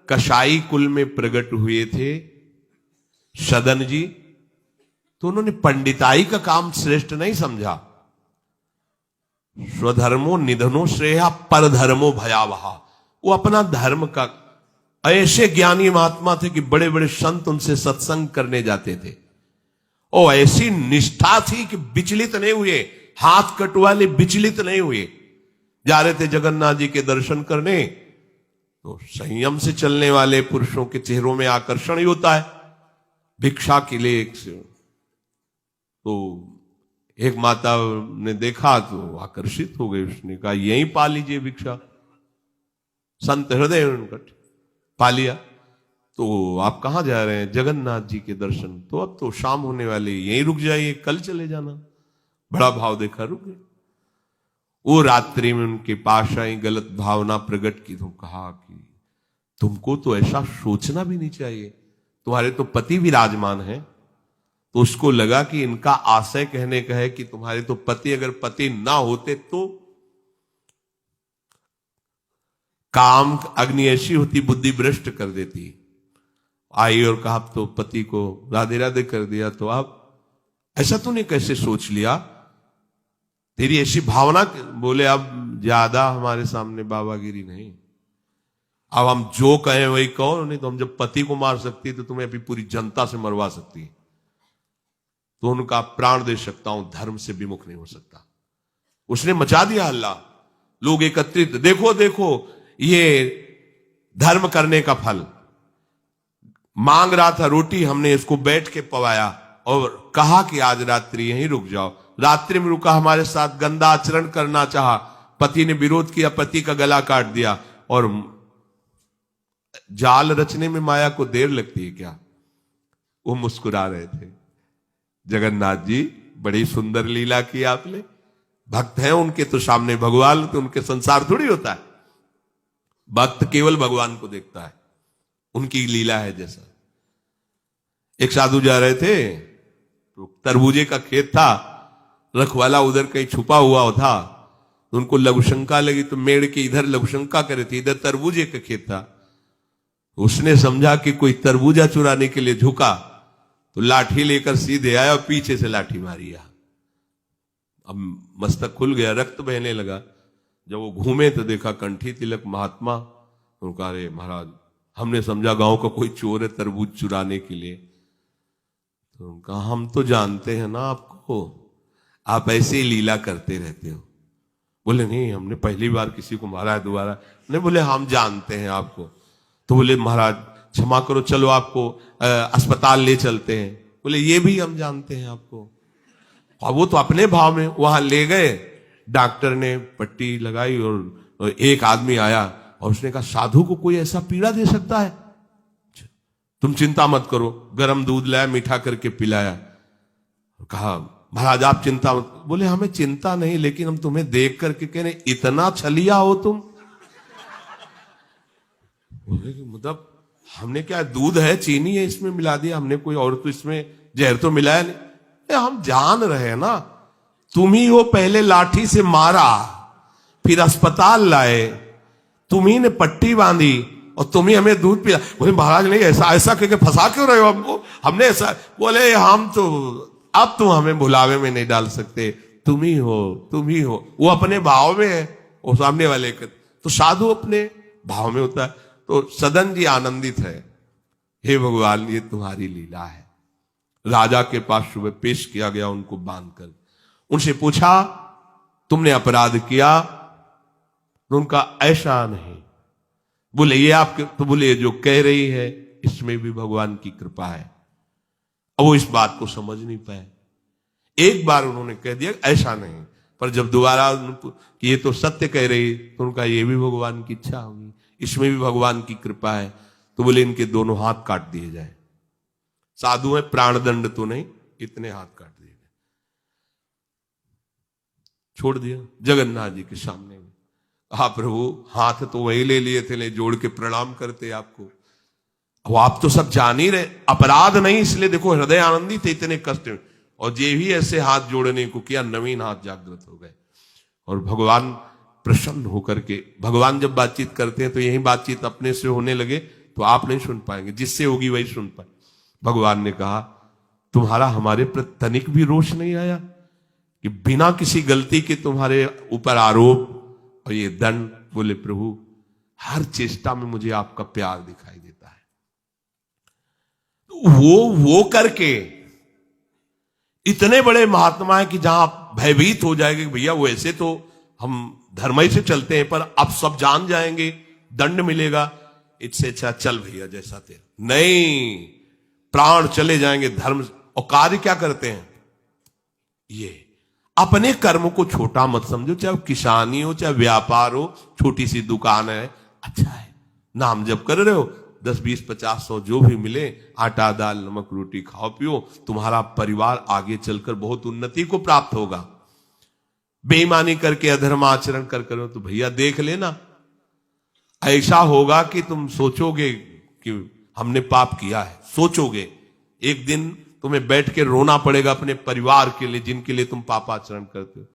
कसाई कुल में प्रकट हुए थे सदन जी, तो उन्होंने पंडिताई का काम श्रेष्ठ नहीं समझा। स्वधर्मो निधनो श्रेया परधर्मो भयावहा। वो अपना धर्म का, ऐसे ज्ञानी महात्मा थे कि बड़े बड़े संत उनसे सत्संग करने जाते थे, और ऐसी निष्ठा थी कि विचलित नहीं हुए, हाथ कटवाले विचलित नहीं हुए। जा रहे थे जगन्नाथ जी के दर्शन करने, तो संयम से चलने वाले पुरुषों के चेहरों में आकर्षण ही होता है। भिक्षा के लिए तो एक माता ने देखा तो आकर्षित हो गई, उसने कहा यहीं पा लीजिए भिक्षा। संत हृदय उनका पा लिया। तो आप कहां जा रहे हैं? जगन्नाथ जी के दर्शन। तो अब तो शाम होने वाली, यहीं रुक जाइए, कल चले जाना। बड़ा भाव देखा, रुक गए। वो रात्रि में उनके पास आई, गलत भावना प्रकट की, तो कहा कि तुमको तो ऐसा सोचना भी नहीं चाहिए, तुम्हारे तो पति विराजमान है। तो उसको लगा कि इनका आशय कहने का है कि तुम्हारे तो पति, अगर पति ना होते तो काम अग्नि ऐसी होती, बुद्धि भ्रष्ट कर देती। आई और कहा तो पति को राधे राधे कर दिया, तो आप ऐसा तूने कैसे सोच लिया, तेरी ऐसी भावना। बोले अब ज्यादा हमारे सामने बाबागिरी नहीं, अब हम जो कहें वही कहो, नहीं तो हम जब पति को मार सकती तो तुम्हें अभी पूरी जनता से मरवा सकती, तो उनका प्राण दे सकता हूं, धर्म से विमुख नहीं हो सकता। उसने मचा दिया हल्ला, लोग एकत्रित, देखो देखो ये धर्म करने का फल। मांग रहा था रोटी, हमने इसको बैठ के पवाया और कहा कि आज रात्रि यहीं रुक जाओ। रात्रि में रुका, हमारे साथ गंदा आचरण करना चाहा, पति ने विरोध किया, पति का गला काट दिया। और जाल रचने में माया को देर लगती है क्या? वो मुस्कुरा रहे थे। जगन्नाथ जी बड़ी सुंदर लीला की आपने, भक्त हैं उनके तो सामने भगवान, तो उनके संसार थोड़ी होता है। भक्त केवल भगवान को देखता है, उनकी लीला है जैसा। एक साधु जा रहे थे, तो तरबूजे का खेत था, रखवाला उधर कहीं छुपा हुआ था, तो उनको लघुशंका लगी, तो मेड़ के इधर लघुशंका करे थे, इधर तरबूजे का खेत था। उसने समझा कि कोई तरबूजा चुराने के लिए झुका, तो लाठी लेकर सीधे आया और पीछे से लाठी मारी। अब मस्तक खुल गया, रक्त बहने लगा। जब वो घूमे तो देखा कंठी तिलक महात्मा। उनका अरे महाराज, हमने समझा गांव का कोई चोर है तरबूज चुराने के लिए। तो उनका हम तो जानते हैं ना आपको, आप ऐसे ही लीला करते रहते हो। बोले नहीं, हमने पहली बार किसी को मारा है, दोबारा नहीं। बोले हम जानते हैं आपको। तो बोले महाराज क्षमा करो, चलो आपको अस्पताल ले चलते हैं। बोले ये भी हम जानते हैं आपको। और वो तो अपने भाव में वहां ले गए, डॉक्टर ने पट्टी लगाई और एक आदमी आया और उसने कहा साधु को कोई ऐसा पीड़ा दे सकता है? तुम चिंता मत करो। गर्म दूध लाया, मीठा करके पिलाया, कहा महाराज आप चिंता मत। बोले हमें चिंता नहीं, लेकिन हम तुम्हें देख करके कह रहे इतना छलिया हो तुम। मतलब हमने क्या, दूध है, चीनी है, इसमें मिला दिया हमने, कोई और तो इसमें जहर तो मिलाया नहीं। हम जान रहे हैं ना, तुम ही हो पहले लाठी से मारा, फिर अस्पताल लाए, तुम ही ने पट्टी बांधी और तुम ही हमें दूध पिला। बोले महाराज नहीं, ऐसा ऐसा करके फंसा क्यों रहे हो हमको, हमने ऐसा। बोले हम तो अब तुम हमें भुलावे में नहीं डाल सकते, तुम ही हो, तुम ही हो। वो अपने भाव में है, वो सामने वाले के। तो साधु अपने भाव में होता है। तो सदन जी आनंदित है, हे भगवान ये तुम्हारी लीला है। राजा के पास सुबह पेश किया गया उनको बांधकर। उनसे पूछा तुमने अपराध किया? तो उनका ऐसा नहीं। बोले ये आपके, तो बोले जो कह रही है इसमें भी भगवान की कृपा है। अब वो इस बात को समझ नहीं पाए। एक बार उन्होंने कह दिया ऐसा नहीं, पर जब दोबारा कि ये तो सत्य कह रही, तो उनका ये भी भगवान की इच्छा होगी, इसमें भी भगवान की कृपा है। तो बोले इनके दोनों हाथ काट दिए जाए। साधु है, प्राणदंड तो नहीं, इतने हाथ काट दिए गए, छोड़ दिया जगन्नाथ जी के सामने। हाँ प्रभु, हाथ तो वही ले लिए थे, ले जोड़ के प्रणाम करते आपको। अब आप तो सब जान ही रहे, अपराध नहीं, इसलिए देखो हृदय आनंदी थे इतने कष्ट में। और जे भी ऐसे हाथ जोड़ने को किया, नवीन हाथ जागृत हो गए। और भगवान प्रसन्न होकर के, भगवान जब बातचीत करते हैं तो यही बातचीत अपने से होने लगे तो आप नहीं सुन पाएंगे, जिससे होगी वही सुन पाए। भगवान ने कहा तुम्हारा हमारे प्रति तनिक भी रोष नहीं आया कि बिना किसी गलती के तुम्हारे ऊपर आरोप और ये दंड। बोले प्रभु हर चेष्टा में मुझे आपका प्यार दिखाई देता है। तो वो करके इतने बड़े महात्मा है कि जहां आप भयभीत हो जाएंगे कि भैया वो ऐसे तो हम धर्मय से चलते हैं, पर अब सब जान जाएंगे, दंड मिलेगा, इससे अच्छा चल भैया जैसा तेरा। नहीं, प्राण चले जाएंगे धर्म। और कार्य क्या करते हैं? ये अपने कर्म को छोटा मत समझो, चाहे किसानी हो, चाहे व्यापार हो, छोटी सी दुकान है, अच्छा है, नाम जप कर रहे हो, 10, 20, 50, 100 जो भी मिले, आटा दाल नमक रोटी खाओ पियो, तुम्हारा परिवार आगे चलकर बहुत उन्नति को प्राप्त होगा। बेईमानी करके अधर्म आचरण कर करो तो भैया देख लेना, ऐसा होगा कि तुम सोचोगे कि हमने पाप किया है। सोचोगे एक दिन तुम्हें बैठ के रोना पड़ेगा अपने परिवार के लिए जिनके लिए तुम पापाचरण करते हो।